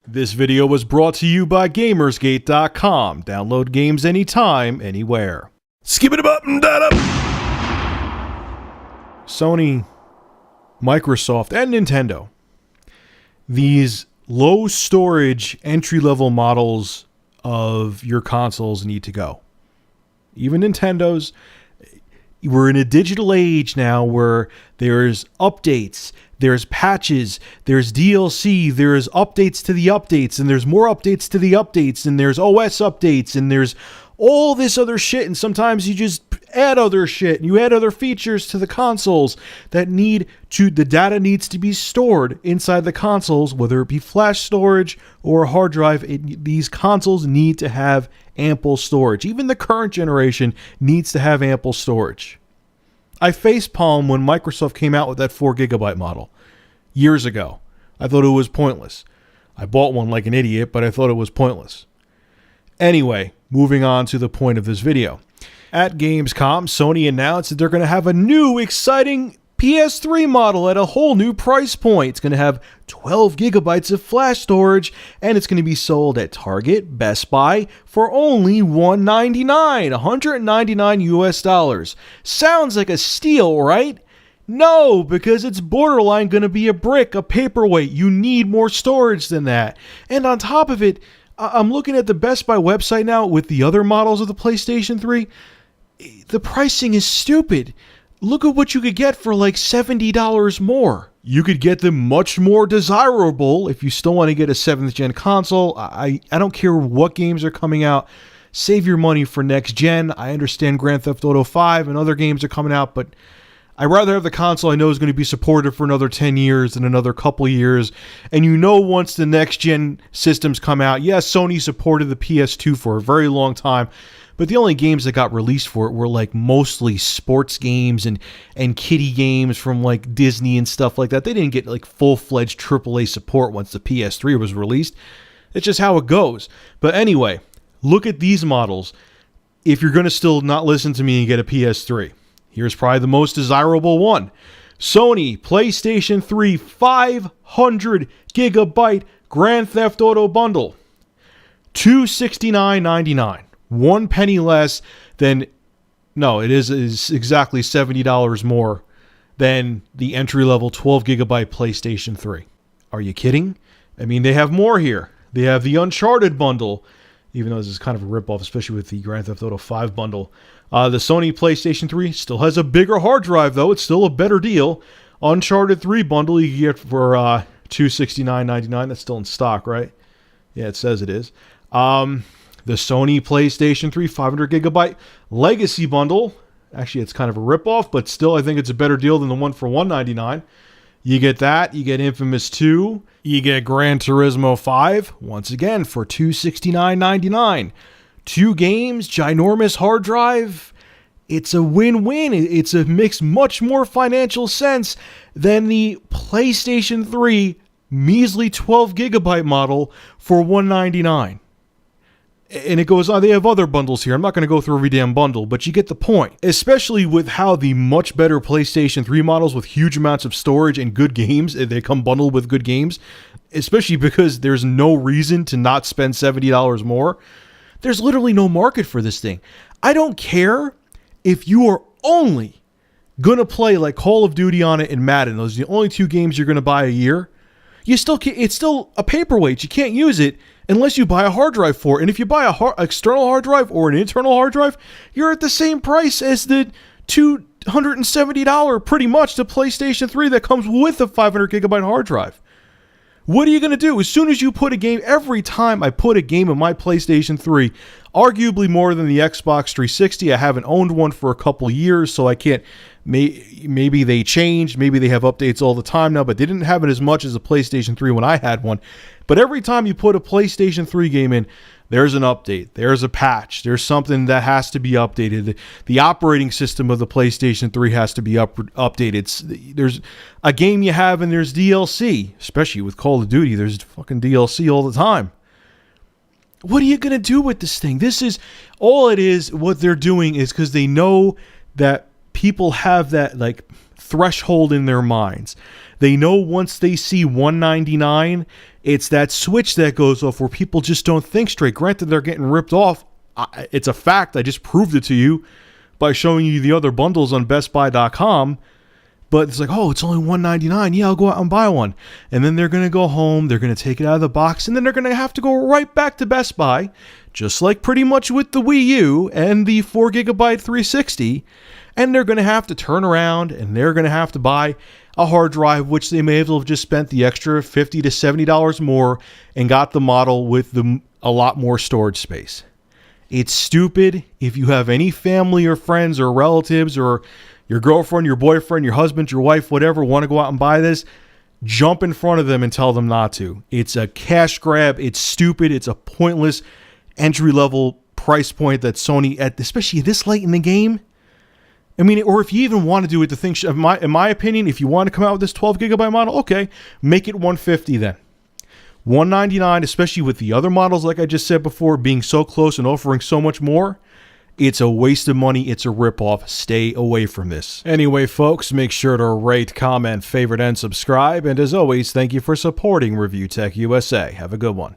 This video was brought to you by Gamersgate.com. Download games anytime, anywhere. Skip it up and that up. Sony, Microsoft, and Nintendo. These low storage entry-level models of your consoles need to go. Even Nintendo's. We're in a digital age now where there's updates, there's patches, there's DLC, there's updates to the updates, and there's more updates to the updates, and there's OS updates, and there's all this other shit, and sometimes you just add other shit, and you add other features to the consoles that the data needs to be stored inside the consoles, whether it be flash storage or a hard drive. These consoles need to have ample storage. Even the current generation needs to have ample storage. I facepalm when Microsoft came out with that 4GB model years ago. I thought it was pointless. I bought one like an idiot, but I thought it was pointless. Anyway, moving on to the point of this video. At Gamescom, Sony announced that they're going to have a new, exciting PS3 model at a whole new price point. It's going to have 12 gigabytes of flash storage, and it's going to be sold at Target, Best Buy for only $199 US. Sounds like a steal, right? No, because it's borderline going to be a brick, a paperweight. You need more storage than that. And on top of it, I'm looking at the Best Buy website now with the other models of the PlayStation 3. The pricing is stupid. Look at what you could get for like $70 more. You could get them much more desirable if you still want to get a 7th gen console. I don't care what games are coming out. Save your money for next gen. I understand Grand Theft Auto 5 and other games are coming out, but I'd rather have the console I know is going to be supported for another 10 years than another couple years. And you know once the next gen systems come out, yes, Sony supported the PS2 for a very long time, but the only games that got released for it were like mostly sports games and kiddie games from like Disney and stuff like that. They didn't get like full-fledged AAA support once the PS3 was released. It's just how it goes. But anyway, look at these models. If you're going to still not listen to me and get a PS3, here's probably the most desirable one. Sony PlayStation 3 500 gigabyte Grand Theft Auto bundle. $269.99. 1 penny less than, no, it is exactly $70 more than the entry-level 12 gigabyte PlayStation 3. Are you kidding? I mean, they have more here. They have the Uncharted bundle, even though this is kind of a ripoff, especially with the Grand Theft Auto 5 bundle. The Sony PlayStation 3 still has a bigger hard drive, though. It's still a better deal. Uncharted 3 bundle you get for $269.99. That's still in stock, right? Yeah, it says it is. The Sony PlayStation 3 500 gigabyte Legacy bundle. Actually, it's kind of a ripoff, but still, I think it's a better deal than the one for $199. You get that. You get Infamous 2. You get Gran Turismo 5. Once again, for $269.99. 2 games, ginormous hard drive. It's a win-win. It makes much more financial sense than the PlayStation 3 measly 12 gigabyte model for $199. And it goes on. They have other bundles here. I'm not going to go through every damn bundle, but you get the point. Especially with how the much better PlayStation 3 models with huge amounts of storage and good games, they come bundled with good games, especially because there's no reason to not spend $70 more. There's literally no market for this thing. I don't care if you are only going to play like Call of Duty on it and Madden. Those are the only 2 games you're going to buy a year. It's still a paperweight. You can't use it unless you buy a hard drive for it. And if you buy a external hard drive or an internal hard drive, you're at the same price as the $270 pretty much the PlayStation 3 that comes with a 500 gigabyte hard drive. What are you going to do? As soon as you put a game, every time I put a game in my PlayStation 3, arguably more than the Xbox 360, I haven't owned one for a couple years, so I can't, maybe they changed, maybe they have updates all the time now, but they didn't have it as much as a PlayStation 3 when I had one. But every time you put a PlayStation 3 game in, there's an update, there's a patch, there's something that has to be updated. The operating system of the PlayStation 3 has to be updated. There's a game you have and there's DLC, especially with Call of Duty, there's fucking DLC all the time. What are you going to do with this thing? This is, all it is, what they're doing is because they know that people have that like threshold in their minds They know once they see $199, it's that switch that goes off where people just don't think straight. Granted, they're getting ripped off. It's a fact. I just proved it to you by showing you the other bundles on bestbuy.com. But it's like, oh, it's only $199. Yeah, I'll go out and buy one. And then they're going to go home. They're going to take it out of the box. And then they're going to have to go right back to Best Buy, just like pretty much with the Wii U and the 4GB 360. And they're going to have to turn around and they're going to have to buy a hard drive, which they may have just spent the extra $50 to $70 more and got the model with a lot more storage space. It's stupid. If you have any family or friends or relatives or your girlfriend, your boyfriend, your husband, your wife, whatever, want to go out and buy this, jump in front of them and tell them not to. It's a cash grab. It's stupid. It's a pointless entry-level price point that Sony, especially this late in the game. I mean, or if you even want to do it, the thing, in my opinion, if you want to come out with this 12GB model, okay, make it $150 then. $199, especially with the other models, like I just said before, being so close and offering so much more. It's a waste of money. It's a ripoff. Stay away from this. Anyway, folks, make sure to rate, comment, favorite, and subscribe. And as always, thank you for supporting Review Tech USA. Have a good one.